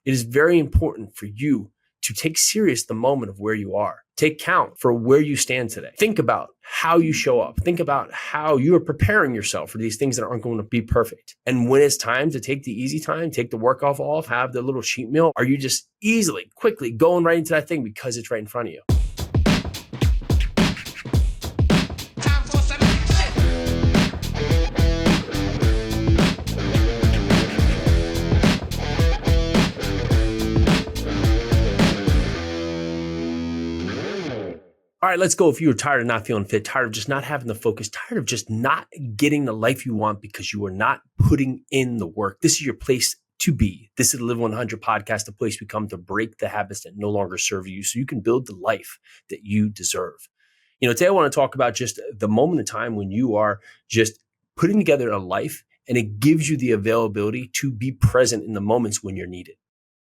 it is very important for you to take serious the moment of where you are. Take count for where you stand today. Think about how you show up. Think about how you are preparing yourself for these things that aren't going to be perfect. And when it's time to take the easy time, take the work off, have the little cheat meal, are you just easily, quickly going right into that thing because it's right in front of you? All right, let's go. If you're tired of not feeling fit, tired of just not having the focus, tired of just not getting the life you want because you are not putting in the work, this is your place to be. This is the Live 100 podcast, the place we come to break the habits that no longer serve you so you can build the life that you deserve. Today I want to talk about just the moment in time when you are just putting together a life and it gives you the availability to be present in the moments when you're needed.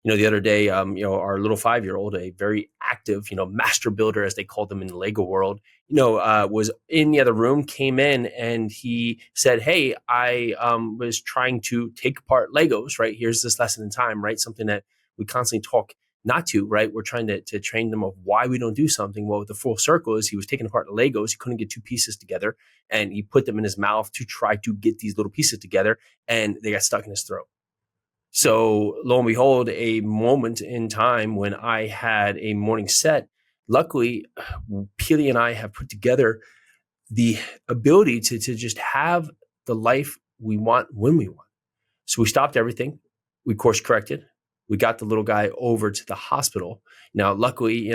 The other day, our little 5-year-old, a very active, master builder, as they call them in the Lego world, was in the other room, came in and he said, hey, I was trying to take apart Legos, right? Here's this lesson in time, right? Something that we constantly talk not to, right? We're trying to train them of why we don't do something. Well, the full circle is he was taking apart the Legos. He couldn't get two pieces together and he put them in his mouth to try to get these little pieces together and they got stuck in his throat. So lo and behold, a moment in time when I had a morning set, luckily, Peely and I have put together the ability to just have the life we want when we want. So we stopped everything. We course corrected. We got the little guy over to the hospital. Now, luckily,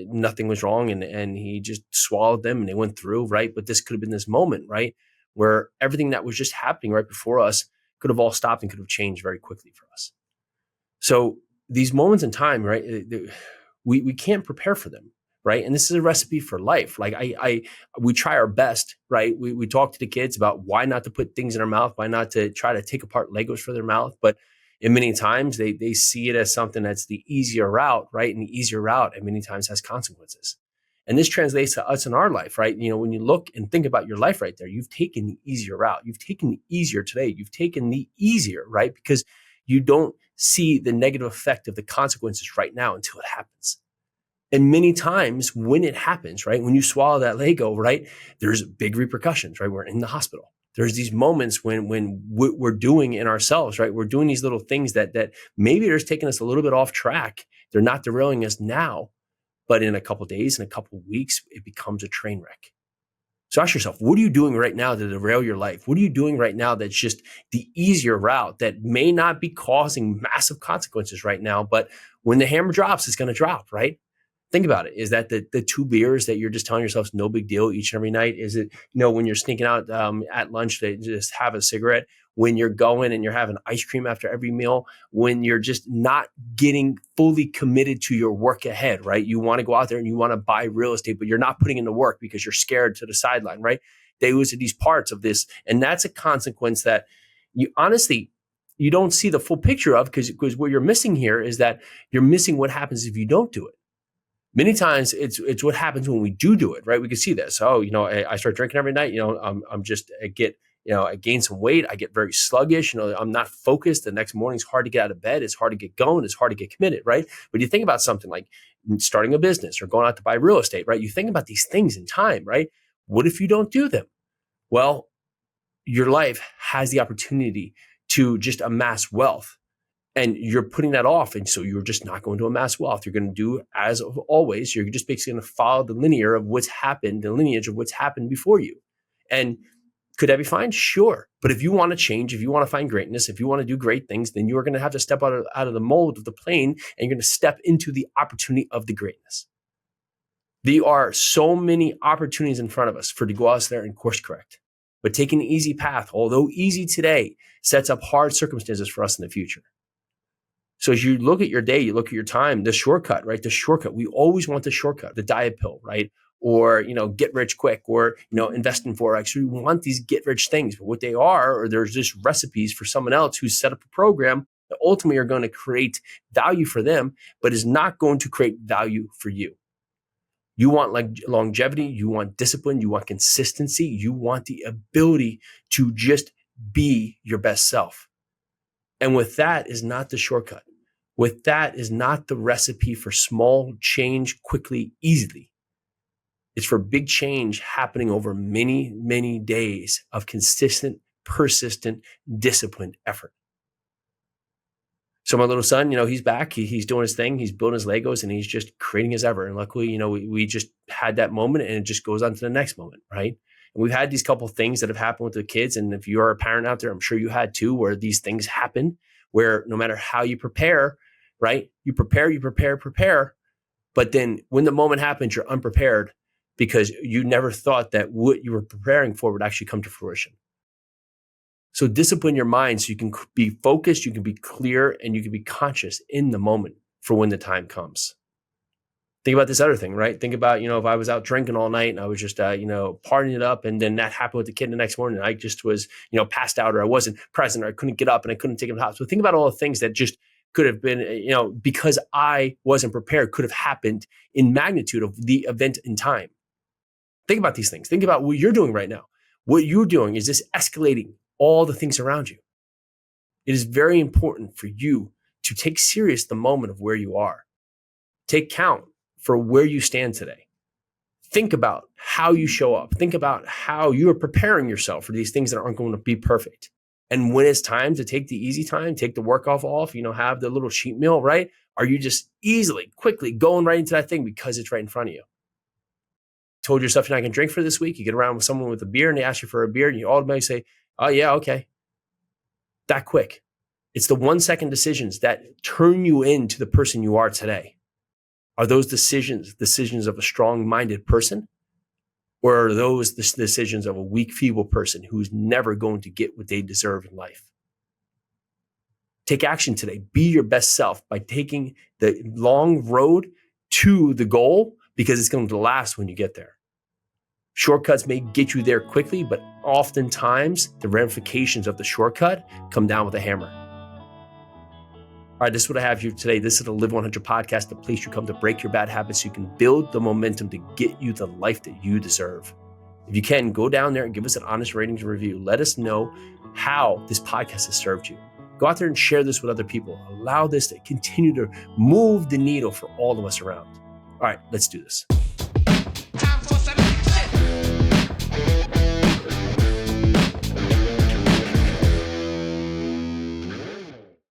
nothing was wrong and he just swallowed them and they went through, right? But this could have been this moment, right? Where everything that was just happening right before us could have all stopped and could have changed very quickly for us. So these moments in time, right, we can't prepare for them, right? And this is a recipe for life. Like we try our best, right? We talk to the kids about why not to put things in our mouth, why not to try to take apart Legos for their mouth. But in many times they see it as something that's the easier route, right? And the easier route, and many times has consequences. And this translates to us in our life, right? When you look and think about your life right there, you've taken the easier route. You've taken the easier today. You've taken the easier, right? Because you don't see the negative effect of the consequences right now until it happens. And many times when it happens, right? When you swallow that Lego, right? There's big repercussions, right? We're in the hospital. There's these moments when we're doing in ourselves, right? We're doing these little things that maybe they're just taking us a little bit off track. They're not derailing us now. But in a couple of days, in a couple of weeks, it becomes a train wreck. So ask yourself, what are you doing right now to derail your life? What are you doing right now that's just the easier route that may not be causing massive consequences right now, but when the hammer drops, it's going to drop, right? Think about it. Is that the 2 beers that you're just telling yourself is no big deal each and every night? Is it, when you're sneaking out at lunch to just have a cigarette? When you're going and you're having ice cream after every meal, when you're just not getting fully committed to your work ahead, right? You want to go out there and you want to buy real estate, but you're not putting in the work because you're scared to the sideline, right? Those are these parts of this. And that's a consequence that you honestly, you don't see the full picture of because what you're missing here is that you're missing what happens if you don't do it. Many times it's what happens when we do it, right? We can see this. Oh, I start drinking every night, I gain some weight. I get very sluggish. I'm not focused. The next morning it's hard to get out of bed. It's hard to get going. It's hard to get committed, right? But you think about something like starting a business or going out to buy real estate, right? You think about these things in time, right? What if you don't do them? Well, your life has the opportunity to just amass wealth. And you're putting that off. And so you're just not going to amass wealth. You're going to do as always. You're just basically going to follow the lineage of what's happened before you. And could that be fine? Sure. But if you want to change, if you want to find greatness, if you want to do great things, then you are going to have to step out of the mold of the plane and you're going to step into the opportunity of the greatness. There are so many opportunities in front of us to go out there and course correct. But taking the easy path, although easy today, sets up hard circumstances for us in the future. So as you look at your day, you look at your time, the shortcut, right? The shortcut. We always want the shortcut, the diet pill, right? Or, get rich quick or, invest in Forex. We want these get rich things, but what they are, or there's just recipes for someone else who's set up a program that ultimately are going to create value for them, but is not going to create value for you. You want longevity, you want discipline, you want consistency, you want the ability to just be your best self. And with that is not the shortcut. with that is not the recipe for small change quickly, easily. It's for big change happening over many, many days of consistent, persistent, disciplined effort. So my little son, he's back. He's doing his thing. He's building his Legos and he's just creating his ever. And luckily, we just had that moment and it just goes on to the next moment, right? And we've had these couple of things that have happened with the kids. And if you are a parent out there, I'm sure you had too, where these things happen, where no matter how you prepare, right? You prepare. But then when the moment happens, you're unprepared because you never thought that what you were preparing for would actually come to fruition. So discipline your mind so you can be focused, you can be clear, and you can be conscious in the moment for when the time comes. Think about this other thing, right? Think about, if I was out drinking all night and I was just, partying it up, and then that happened with the kid the next morning, and I just was, passed out, or I wasn't present, or I couldn't get up and I couldn't take him to the hospital. Think about all the things that just could have been, because I wasn't prepared, could have happened in magnitude of the event in time. Think about these things. Think about what you're doing right now. What you're doing is this escalating all the things around you. It is very important for you to take serious the moment of where you are. Take count for where you stand today. Think about how you show up. Think about how you are preparing yourself for these things that aren't going to be perfect. And when it's time to take the easy time, take the work off, have the little cheat meal, right? Are you just easily, quickly going right into that thing because it's right in front of you? Told yourself you're not going to drink for this week. You get around with someone with a beer and they ask you for a beer and you automatically say, oh yeah, okay. That quick. It's the 1 second decisions that turn you into the person you are today. Are those decisions of a strong-minded person? Or are those the decisions of a weak, feeble person who's never going to get what they deserve in life? Take action today. Be your best self by taking the long road to the goal, because it's going to last when you get there. Shortcuts may get you there quickly, but oftentimes the ramifications of the shortcut come down with a hammer. All right, this is what I have here today. This is the Live 100 podcast, the place you come to break your bad habits so you can build the momentum to get you the life that you deserve. If you can, go down there and give us an honest ratings and review. Let us know how this podcast has served you. Go out there and share this with other people. Allow this to continue to move the needle for all of us around. All right, let's do this.